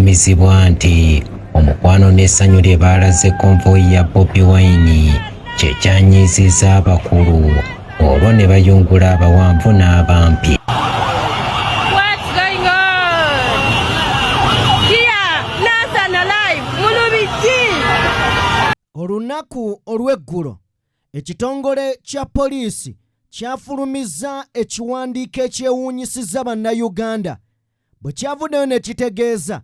kinyumizibwa nti omukwano n'essanyu lye baalaze konvoyi ya Bobi Wine kye kyanyiizizza abakulu olwo ne bayungula abawanvu n'abampi. Olunaku olw'eggulo ekitongole kya poliisi kyafulumizza ekiwandiiko ekyewuunyisizza bannayuganda bwe kyavuddeyo ne kitegeeza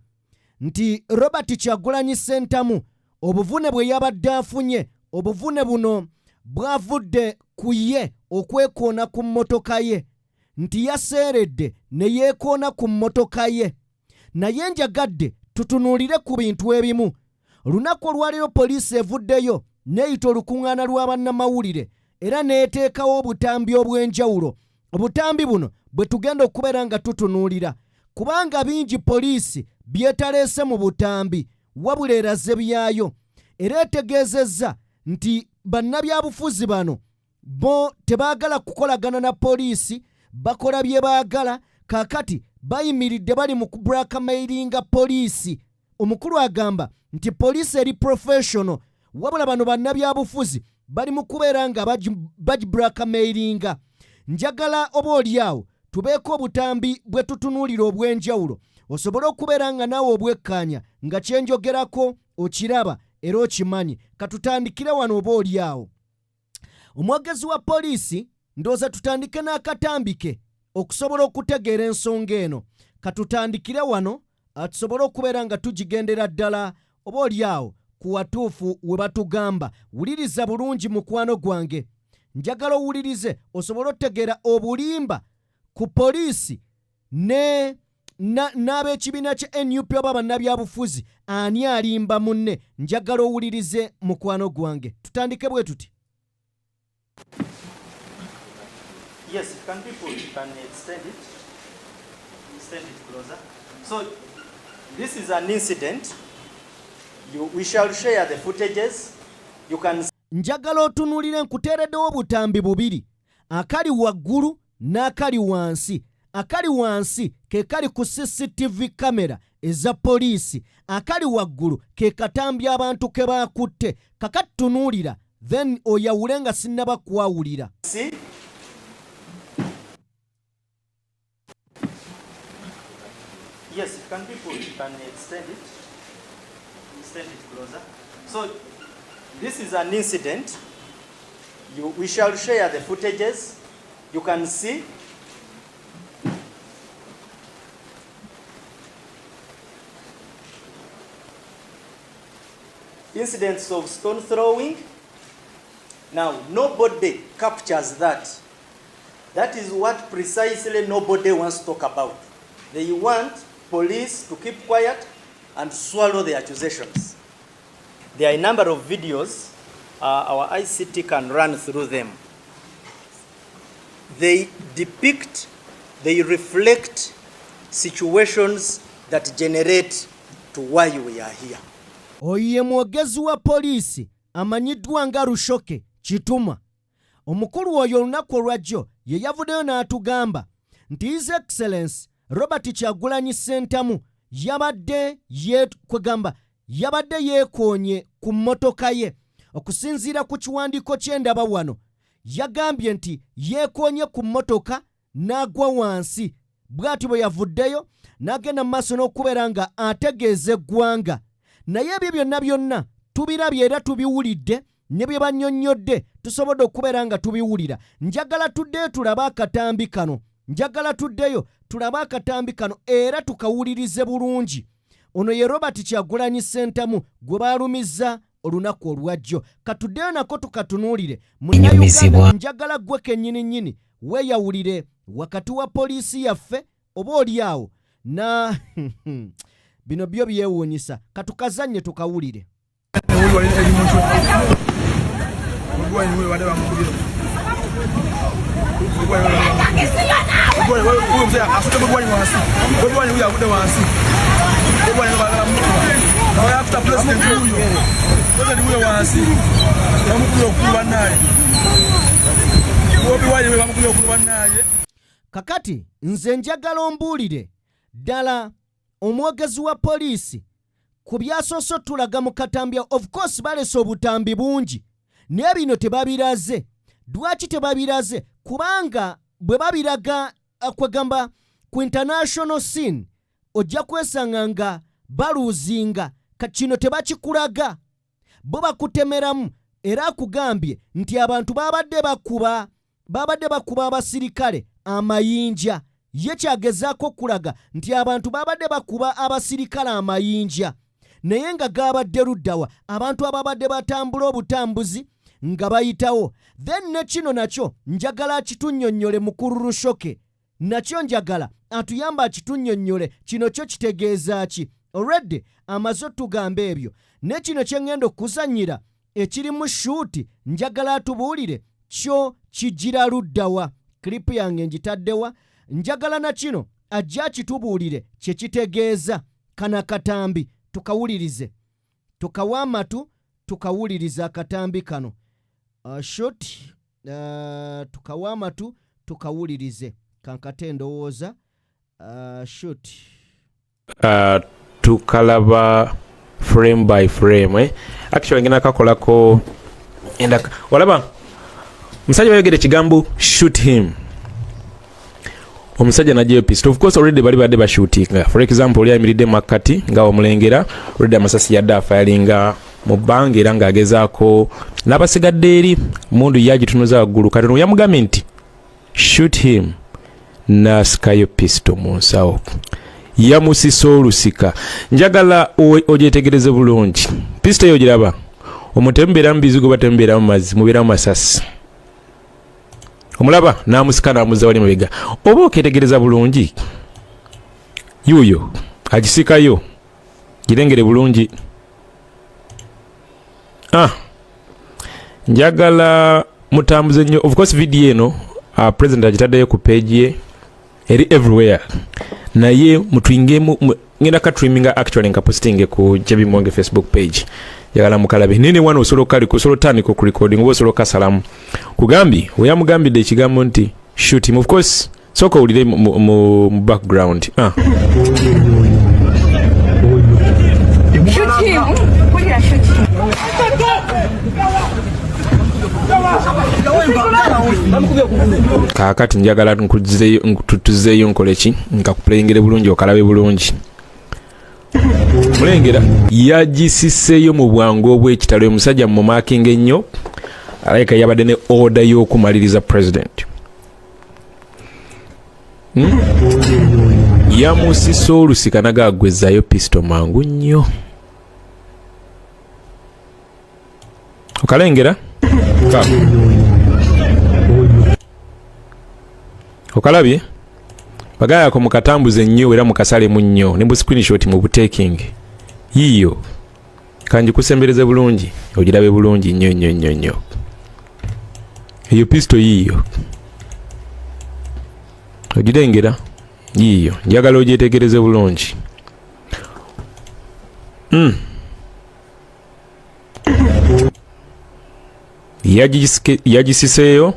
nti Robert Kyagulanyi Ssentamu obuvune bwe yabadde afunye obuvune buno bwavudde ku ye okwekoona ku mmotoka ye nti yaseeredde ne yeekoona ku mmotoka ye. Naye njagadde tutunuulire ku bintu ebimu. Olunaku olwaleero poliisi evuddeyo n'eyita olukuŋŋaana lw'abannamawulire era n'eteekawo obutambi obw'enjawulo. Obutambi buno bwe tugenda okubeera nga tutunuulira kubanga bingi poliisi byetaleese mu butambi wabula eraze byayo era etegeezezza nti bannabyabufuzi bano bo tebaagala kukolagana na poliisi, bakola bye baagala, kaakati bayimiridde bali mu kublackmailinga poliisi. Omukulu agamba nti poliisi eri professional wabula bano bannabyabufuzi bali mu kubeera nga bagiblackmailinga. Njagala oba oliawo tubeeko obutambi bwe tutunuulira obw'enjawulo osobole okubeera nga naawe obwekkaanya nga kyenjogerako okiraba era okimanyi. Katutandikire wano oba oliawo. Omwogezi wa poliisi ndowooza tutandike n'akatambi ke okusobola okutegeera ensonga eno. Katutandikire wano tusobole okubeera nga tugigendera ddala oba oliawo ku watuufu we batugamba. Wuliriza bulungi mukwano gwange, njagala owulirize osobole otegeera obulimba ku poliisi n'ab'ekibiina kya NUP oba bannabyabufuzi ani alimba munne. Njagala owulirize mukwano gwange. Tutandike bwe tuti. Yes, can people can extend it closer. So this is an incident. We shall share the footages. You can. Njagala otunuulire nkuteereddewo obutambi bubiri, akali waggulu n'akali wansi. Akali wansi ke kali ku CCTV kamera eza poliisi, akali waggulu ke katambi abantu ke baakutte. Kakati tunuulira then oyawule nga sinnaba kwawulira. See? Yes, can people can extend it closer. So this is an incident. We shall share the footages. You can see. Incidents of stone throwing. Now, nobody captures that. That is what precisely nobody wants to talk about. They want police to keep quiet and swallow the accusations. There are a number of videos. Our ICT can run through them. They depict, they reflect situations that generate to why we are here. Oye mwogezi wa poliisi amanyiddwa nga Rushoke Kituma. Omukulu oyo olunaku olwajjo ye yavuddeyo n'atugamba nti His Excellency Robert Kyagulanyi Ssentamu yabadde yeekoonye ku mmotoka ye. Okusinziira ku kiwandiiko ky'endaba wano, yagambye nti yeekoonye ku mmotoka n'agwa wansi. Bw'ati bwe yavuddeyo n'agenda mu maaso n'okubeera nga ategeeza eggwanga. Naye ebyo byonna tubirabye era tubiwulidde ne bye bannyonnyodde tusobodde okubeera nga tubiwulira. Njagala tuddeyo tulabe akatambi kano era tukawulirize bulungi. Ono ye Robert Kyagulanyi Ssentamu gwe baalumizza olunaku olwajjo. Katuddeyo nako tukatunuulire. Munnayuganda njagala gwe kennyini weeyawulire wakati wa poliisi yaffe oba oliawo na bino byo byewuunyisa. Katukazanye tukawulire. Kakati nze njagala ombuulire ddala omwogezi wa poliisi ku byasoose tulaga mu Katambi, of course balese obutambi bungi naye bino tebabiraze. Lwaki tebabiraze? Kubanga bwe babiraga kwegamba ku international scene ojja kwesanga nga baluuzinga. Kino tebakikulaga, bo bakutemeramu. Era akugambye nti abantu babadde bakuba abasirikale amayinja. Ye kyagezaako kulaga nti abantu babadde bakuba abasirikale amayinja naye nga gabadde luddawa, abantu ababadde batambula obutambuzi nga bayitawo. Then ne kino nakyo njagala akitunnyonnyole mukulu Lushoke, nakyo njagala atuyamba akitunnyonnyole. Kino kyo kitegeeza ki? Already amaze tugamba ebyo, ne kino kye ngenda okuzannyira ekiri mu shuuti njagala atubuulire kyo kigira luddawa. Klipu yange njitaddewa, njagala na kino ajja kitubuulire kye kitegeeza. Kana Akatambi tukawulirize, tukawa amatu tukawulirize akatambi kano. Shuti tukawa amatu tukawulirize. Kankate ndowooza shuti tukalaba frame by frame. Actually ngina kakolako endaka walaba musajja bayogera ekigambo shoot him. Omusajja najje pistol. Of course already bali badde bashootinga. For example oli amiridde makati nga omulengera already Amasassi yadde afayalinga mu bbange era ng'agezaako n'abasigadde eri mundu yagitunuza waggulu. Katono yamugambye nti shoot him, n'asikayo pistol mu nsawo. Yamusisa olusika. Njagala ogyetegereze bulungi. Pistol eyo giraba omutemu beera mu bizigo batemubeera mu mazzi, mubeera mu masasi. Omulaba n'amusika n'amuzza wali mabega. Oba oketegereza bulungi yuuyo agisikayo girengere bulungi. Njagala mutambuze nnyo. Of course video eno president agitaddeyo ku page ye eri everywhere, naye mutwingemu ngenda ka triminga actually nka posting ku Jebi Monge Facebook page. Yagala mukalabe nene wano osolo kali kusolo tani ku recording wo osolo kasalamu kugambi oyamugambide ekigambo nti shoot him. Of course soko ulire mu background shoot him. Kakati njagala nkutuzeyo nkoleki nkakupulengere bulungi okalabe bulungi. Mulengera yagisiseyo mu bwangu obw'ekitalo. Omusajja mu marking ennyo alayika yabadde ne order y'okumaliriza president. Yamusisa olusika nagagwezzaayo pistol mangu nnyo. Okalengera? Okalabye? Bagaya ko mukatambuze nnyo era mukasale mu nnyo ne mu screenshot mu butaking. Yiyo. Kanji kusembereze bulungi, ogirabe bulungi nnyo. Eyo pistol yiyo. Ogirengera? Yiyo. Njagala ogyetegereze bulungi. Yagisiseyo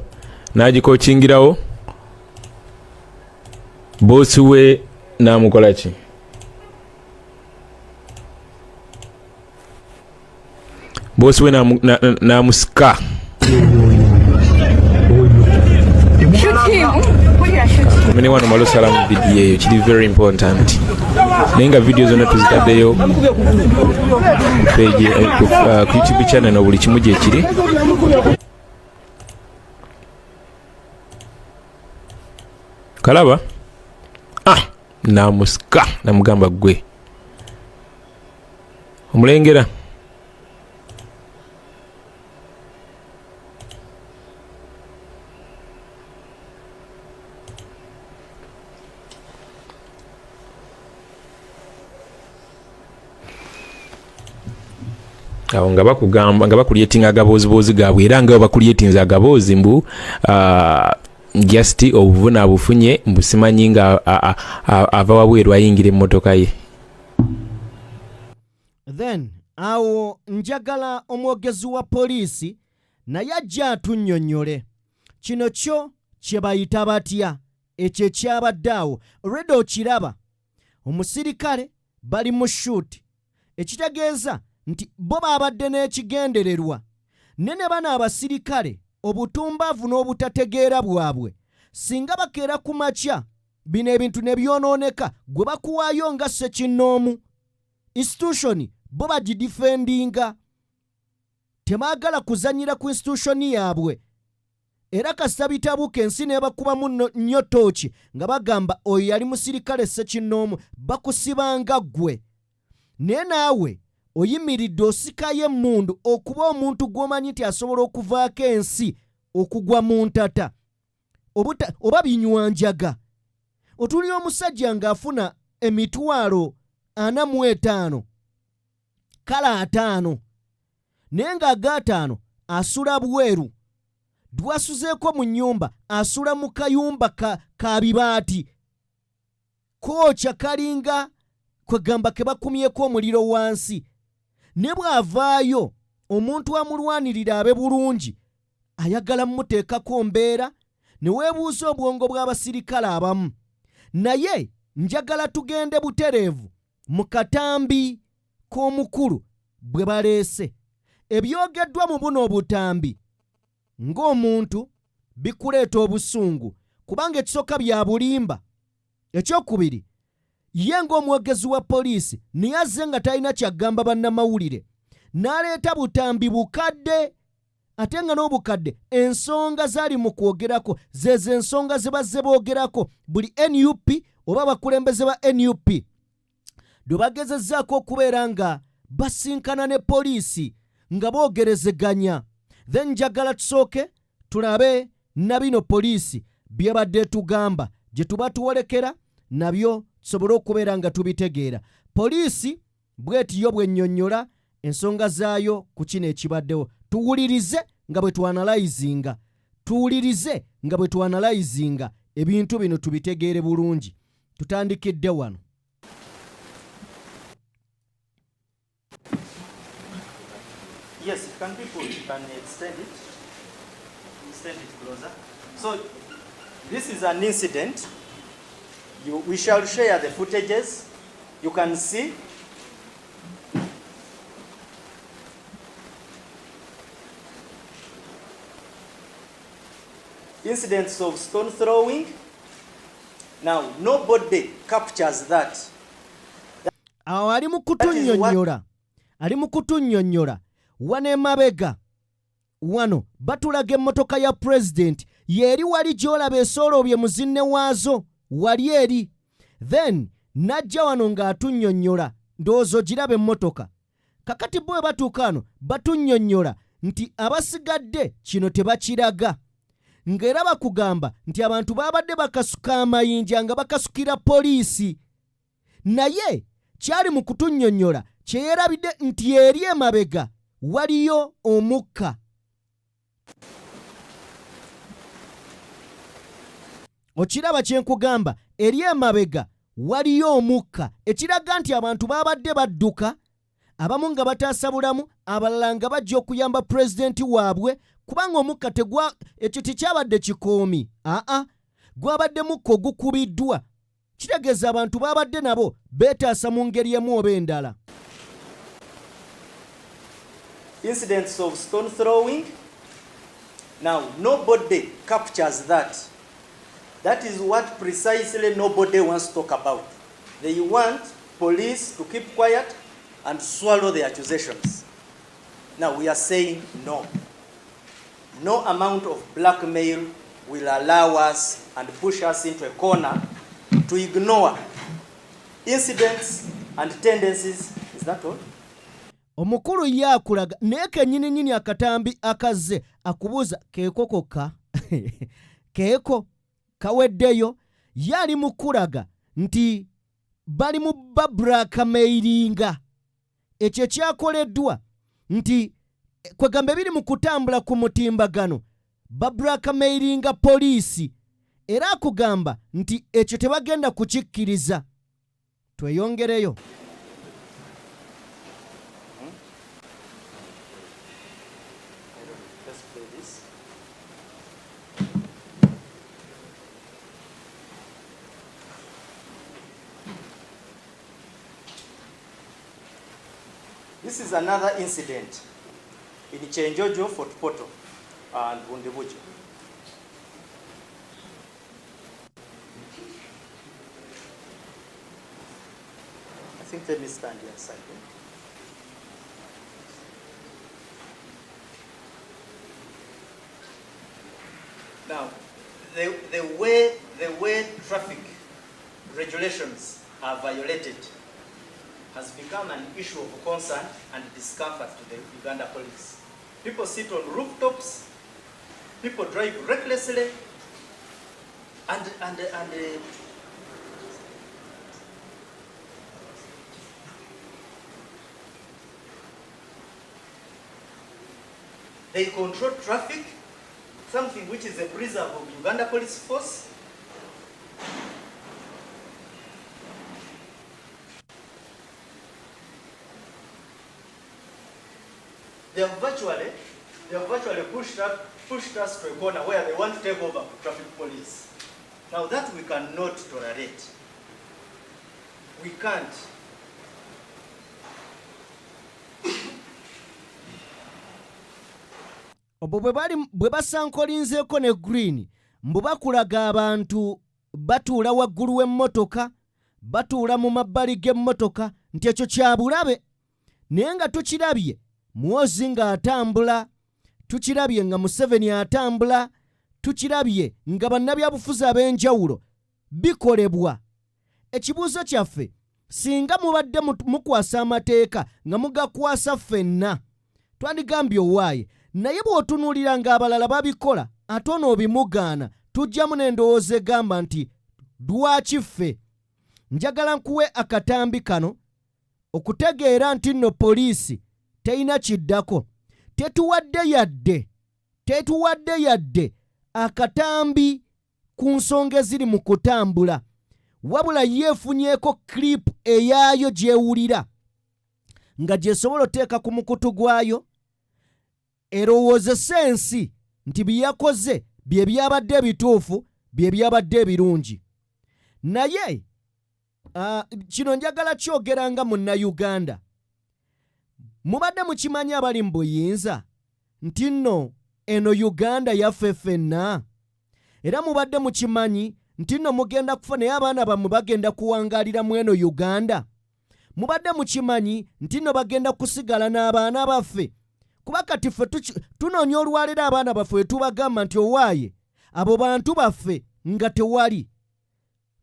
n'agikookingirawo. Bosi we namukola ki? Bosi we namusika. Mene wano malo salamu video eyo kiri very important. Nenga video zonna tuzitaddeyo page ku YouTube channel no buli kimu gye kiri. Kalaba? Namusika namugamba gwe. Omulengera? Awo nga bakugamba nga bakulyetinga agaboozi gaabwe era nga bakulyetinza agaboozi mbu just obuvuna bufunye mbusimanyi nga ava wabweru ayingira emmotoka ye. Then awo njagala omwogezi wa poliisi naye ajja atunnyonnyole kino kyo kye bayita batya ekyo ekyabadde awo. Already okiraba omusirikale bali mu shuuti, ekitegeeza nti bo baabadde n'ekigendererwa. Ne bano abasirikale obutumbavu n'obutategeera bwabwe, singa bakeera ku makya bino ebintu ne byonooneka, gwe bakuwaayo nga ssekinnoomu. Institution bo bagidifendinga, tebaagala kuzanyira ku institution yaabwe. Era kasita bitabuka ensi n'ebakubamu nnyo tooki nga bagamba oyo yali musirikale ssekinnoomu, bakusibanga ggwe. Naye naawe oyimiridde osikayo emmundu okuba omuntu gw'omanyi nti asobola okuvaako ensi okugwa mu ntata oba binywanjaga. Otuli omusajja ng'afuna emitwalo 45 kala 5, naye ng'aga5 asula bweru, dwasuzeeko mu nnyumba asula mu kayumba ka bibaati, kookya kalinga kwegamba ke bakumyeko omuliro wansi. Ne bw'avaayo omuntu amulwanirira abe bulungi, ayagala mmuteekako mbeera, ne weebuuza obwongo bw'abasirikale abamu. Naye njagala tugende butereevu mu katambi k'omukulu bwe baleese. Ebyogeddwa mu buno obutambi ng'omuntu bikuleeta obusungu, kubanga ekisooka bya bulimba. Ekyokubiri, ye ng'omwogezi wa poliisi naye azze nga talina kyagamba bannamawulire, n'aleeta butambi bukadde. Ate nga n'obukadde ensonga zali mu kwogerako zezo ensonga ze bazze boogerako. Buli NUP oba abakulembeze ba NUP dwe bagezezzaako okubeera nga basinkana ne poliisi nga boogerezeganya. Then njagala tusooke tulabe na bino poliisi bye badde tugamba, gye tuba tuwolekera nabyo tusobole okubeera nga tubitegeera. Poliisi bw'etiyo bw'ennyonnyola ensonga zaayo ku kino ekibaddewo. Tuwulirize nga bwe twanalayizinga ebintu bino tubitegeere bulungi. Tutandikidde wano. Yes, it can be put. You can extend it closer. So this is an incident. We shall share the footages. You can see. Incidents of stone throwing. Now, nobody captures that. Awo ali mu kutunnyonnyola wano emabega wano batulaga emmotoka ya president yeri wali gy'olaba esooloobye muzinne waazo wali eri. Then najja wano ng'atunnyonnyola, ndowooza ogiraba emmotoka. Kakati bwe batuuka wano batunnyonnyola nti abasigadde kino tebakiraga, ng'era bakugamba nti abantu baabadde bakasuka amayinja nga bakasukira poliisi. Naye kyali mu kutunnyonnyola kyeyerabidde nti eri emabega waliyo omukka. Okiraba kye nkugamba, eri emabega waliyo omukka, ekiraga nti abantu baabadde badduka, abamu nga bataasa bulamu, abalala nga bajja okuyamba pulezidenti waabwe, kubanga omukka ekyo tekyabadde kikoomi, gwabadde mukka ogukubiddwa. Kitegeeza abantu baabadde nabo beetaasa mu ngeri emu oba endala. Incidents of stone throwing. Now, nobody captures that. That is what precisely nobody wants to talk about. They want police to keep quiet and swallow the accusations. Now, we are saying no. No amount of blackmail will allow us and push us into a corner to ignore incidents and tendencies. Is that all? Omukulu ye akulaga naye kennyini akatambi akazze akubuuza keeko kokka keeko kaweddeyo. Ye ali mu kulaga nti bali mu babulakamairinga. Ekyo kyakoleddwa nti kwegamba biri mu kutambula ku mutimbagano babulakamairinga poliisi, era akugamba nti ekyo tebagenda kukikkiriza. Tweyongereyo. This is another incident in Chenjojo, Fort Poto, and Bundibujo. I think let me stand here aside. Now, the way traffic regulations are violated has become an issue of concern and discomfort to the Uganda police. People sit on rooftops, people drive recklessly, and they control traffic, something which is a preserve of Uganda police force. They have virtually pushed us to a corner where they want to take over traffic police. Now that we cannot tolerate. We can't. Obwo bwe basankolinzeeko ne Green mbu bakulaga abantu batuula waggulu w'emmotoka, batuula mu mabbali g'emmotoka nti ekyo kya bulabe. Naye nga tukirabye Muhoozi ng'atambula, tukirabye nga Museveni atambula, tukirabye nga bannabyabufuzi ab'enjawulo bikolebwa. Ekibuuzo kyaffe, singa mubadde mukwasa amateeka nga mugakwasa ffenna, twandigambye owaaye, naye bw'otunuulira ng'abalala babikola ate onoobimugaana, tujjamu n'endowooza egamba nti lwaki ffe? Njagala nkuwe akatambi kano okutegeera nti nno poliisi teyina kiddako. Tetuwadde yadde akatambi ku nsonga eziri mu kutambula, wabula yeefunyeeko clip eyaayo gyewulira nga gyesobola oteeka ku mukutu gwayo erowoozesa ensi nti bye yakoze bye byabadde ebituufu, bye byabadde ebirungi. Naye kino njagala kyogera nga munnayuganda. Mubadde mukimanyi abali mu buyinza nti nno eno Uganda yaffe ffenna? Era mubadde mukimanyi nti nno mugenda kufa naye abaana bammwe bagenda kuwangaalira mu eno Uganda? Mubadde mukimanyi nti nno bagenda kusigala n'abaana baffe? Kuba kati ffe tunoonya olwaleero abaana baffe tubagamba nti owaaye abo bantu baffe nga tewali.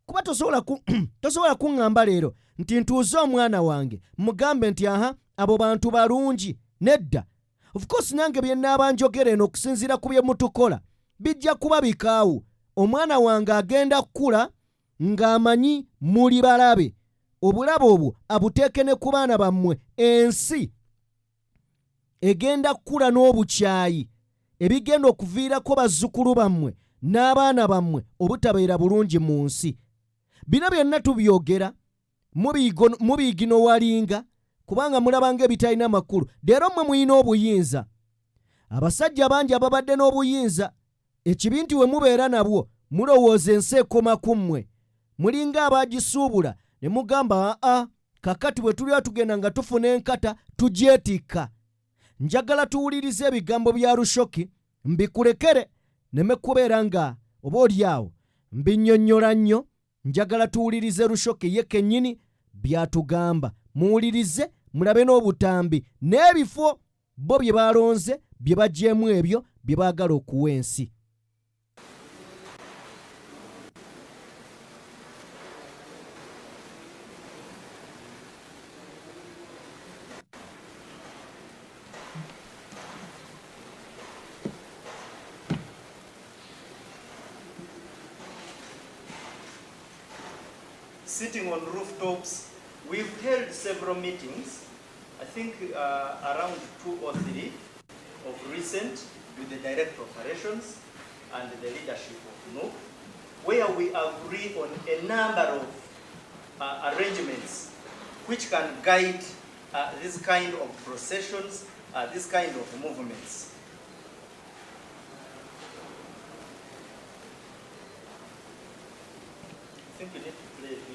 Kuba tosobola kuŋŋamba leero nti ntuuze omwana wange mugambe nti aha abo bantu balungi. Nedda. Of course nange bye nnaaba njogera eno okusinziira ku bye mutukola bijja kuba bikaawu. Omwana wange agenda kukula ng'amanyi muli balabe. Obulabe obwo abuteeke ne ku baana bammwe. Ensi egenda kukula n'obukyayi ebigenda okuviirako bazzukulu bammwe n'abaana bammwe obutabeera bulungi mu nsi. Bino byonna tubyogera mubiigino walinga kubanga mulabanga ebitalina makulu. Leero mmwe muyina obuyinza. Abasajja bangi ababadde n'obuyinza, ekibi nti we mubeera nabwo mulowooza ensi ekoma ku mmwe. Mulinga abagisuubula ne mugamba kakati bwe tulya tugenda nga tufuna enkata tugyetikka. Njagala tuwulirize ebigambo bya Lushoki mbikulekere neme kubeera nga oba oliawo mbinnyonnyola nnyo. Njagala tuwulirize Lushoki ye kennyini byatugamba. Muwulirize mulabe n'obutambi n'ebifo bo bye balonze bye bagyemu ebyo bye baagala okuwa ensi. Sitting on rooftops, we've held several meetings, I think around 2 or 3 of recent, with the Director of Operations and the leadership of NUC, where we agree on a number of arrangements which can guide this kind of processions, this kind of movements. I think we need to play a video.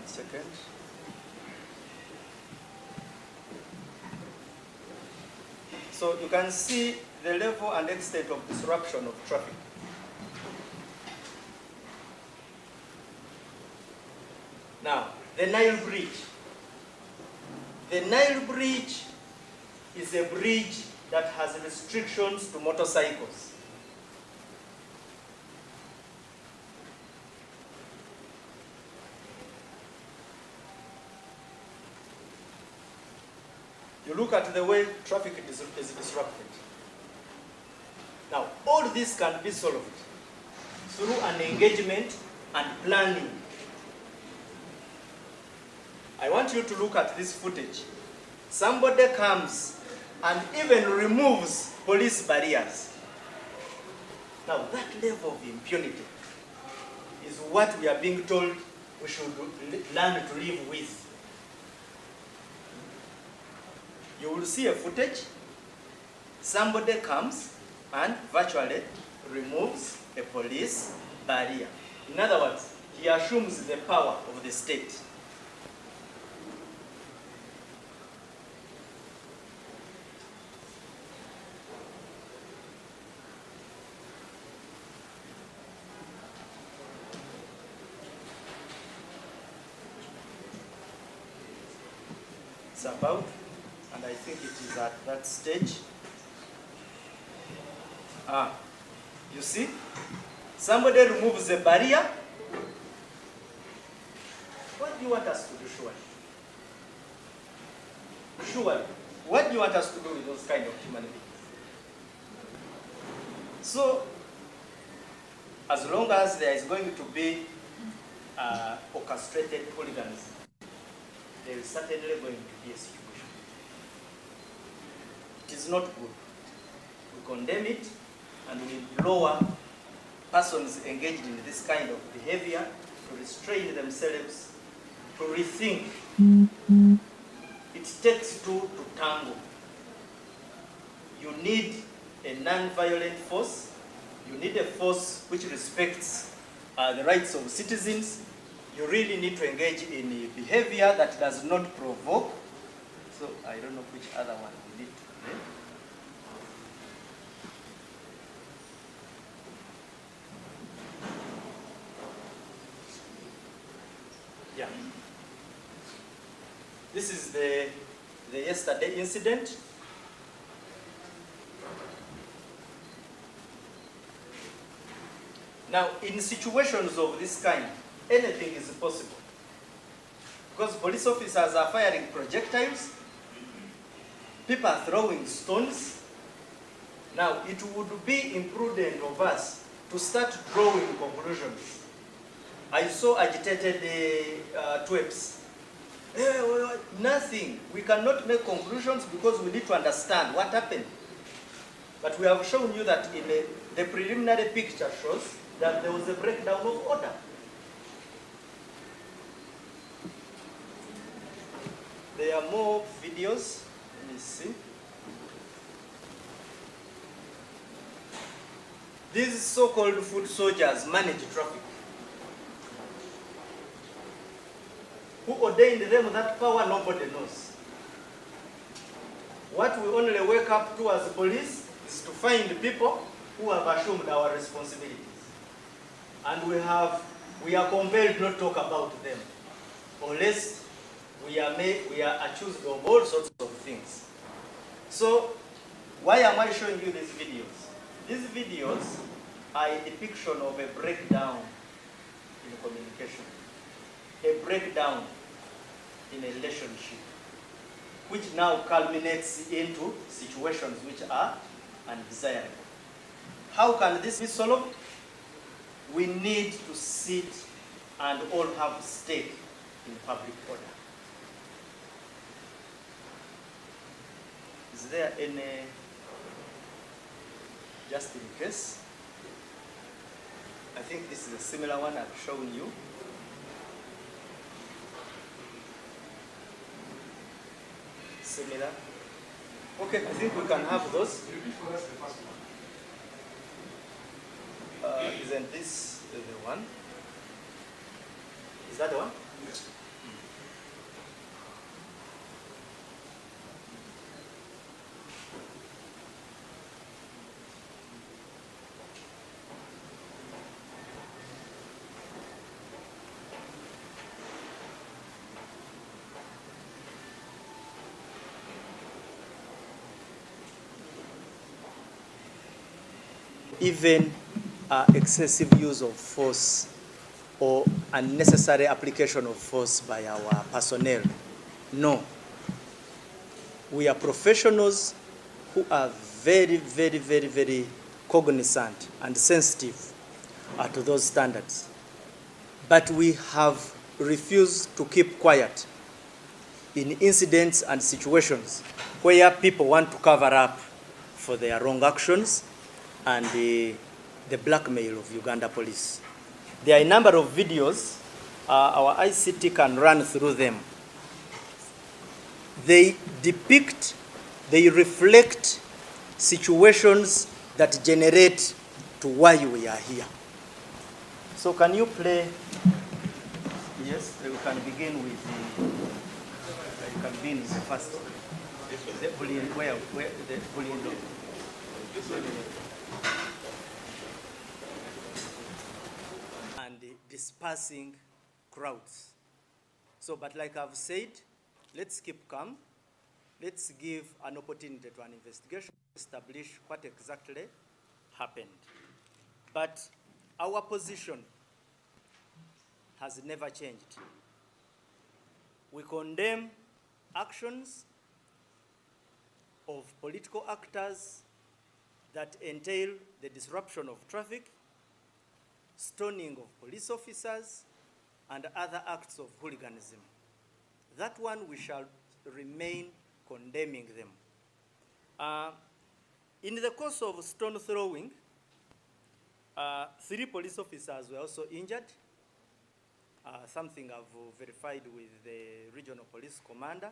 Second. So you can see the level and extent of disruption of traffic. Now, the Nile Bridge. The Nile Bridge is a bridge that has restrictions to motorcycles. You look at the way traffic is disrupted. Now, all this can be solved through an engagement and planning. I want you to look at this footage. Somebody comes and even removes police barriers. Now, that level of impunity is what we are being told we should learn to live with. You will see a footage. Somebody comes and virtually removes a police barrier. In other words, he assumes the power of the state. It's about, and I think it is at that stage. You see, somebody removes the barrier. What do you want us to do, surely? Surely, what do you want us to do with those kind of human beings? So, as long as there is going to be orchestrated hooliganism, there is certainly going to be a situation. It is not good. We condemn it and we lower persons engaged in this kind of behavior to restrain themselves, to rethink. It takes two to tango. You need a non-violent force. You need a force which respects the rights of citizens. You really need to engage in a behavior that does not provoke. So I don't know which other one we need to name. Yeah. This is the yesterday incident. Now, in situations of this kind, anything is possible. Because police officers are firing projectiles, people are throwing stones. Now, it would be imprudent of us to start drawing conclusions. I saw agitated twips. Nothing. We cannot make conclusions because we need to understand what happened. But we have shown you that in the preliminary picture shows that there was a breakdown of order. There are more videos. Let me see. These so-called foot soldiers manage traffic. Who ordained them that power, nobody knows. What we only wake up to as police is to find people who have assumed our responsibilities. And we are compelled not to talk about them, unless we are accused of all sorts of things. So, why am I showing you these videos? These videos are a depiction of a breakdown in communication, a breakdown in a relationship, which now culminates into situations which are undesirable. How can this be solved? We need to sit and all have stake in public order. Is there any, just in case? I think this is a similar one I've shown you. Similar. Okay, I think we can have those. Isn't this the one? Is that the one? even excessive use of force or unnecessary application of force by our personnel. No. We are professionals who are very, very, very, very cognizant and sensitive to those standards. But we have refused to keep quiet in incidents and situations where people want to cover up for their wrong actions and the blackmail of Uganda police. There are a number of videos, our ICT can run through them. They depict, they reflect situations that generate to why we are here. So can you play? Yes, we can begin with the, you can begin with the first. The bullying, where the bullying dog. And dispersing crowds. So, but like I've said, let's keep calm. Let's give an opportunity to an investigation to establish what exactly happened. But our position has never changed. We condemn actions of political actors that entail the disruption of traffic, stoning of police officers, and other acts of hooliganism. That one we shall remain condemning them. In the course of stone throwing, 3 police officers were also injured. Something I've verified with the regional police commander.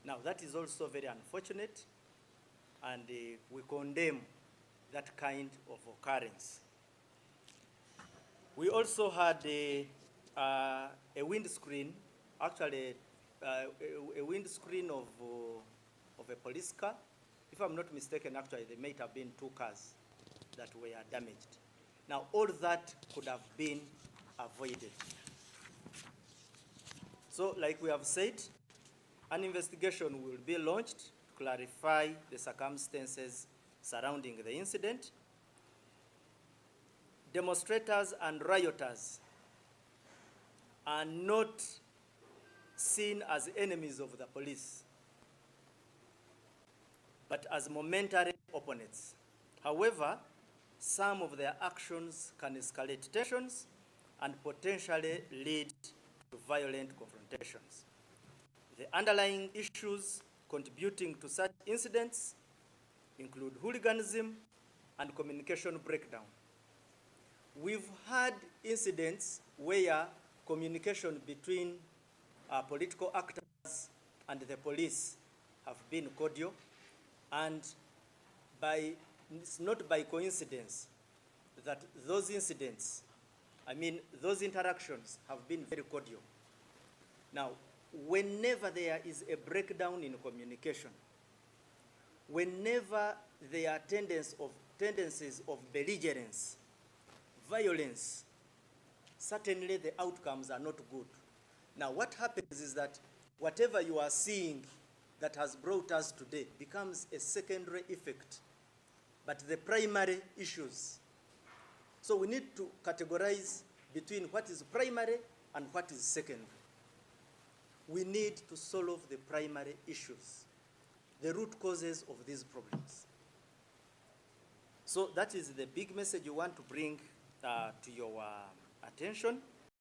Now that is also very unfortunate, and we condemn that kind of occurrence. We also had a windscreen, actually a windscreen of a police car. If I'm not mistaken, actually there might have been 2 cars that were damaged. Now all that could have been avoided. So like we have said, an investigation will be launched to clarify the circumstances surrounding the incident. Demonstrators and rioters are not seen as enemies of the police, but as momentary opponents. However, some of their actions can escalate tensions and potentially lead to violent confrontations. The underlying issues contributing to such incidents include hooliganism and communication breakdown. We've had incidents where communication between political actors and the police have been cordial, and it's not by coincidence that those incidents, those interactions have been very cordial. Now, whenever there is a breakdown in communication, whenever there are tendencies of belligerence, violence, certainly the outcomes are not good. Now, what happens is that whatever you are seeing that has brought us today becomes a secondary effect, but the primary issues. So we need to categorize between what is primary and what is secondary. We need to solve the primary issues, the root causes of these problems. So that is the big message you want to bring to your attention.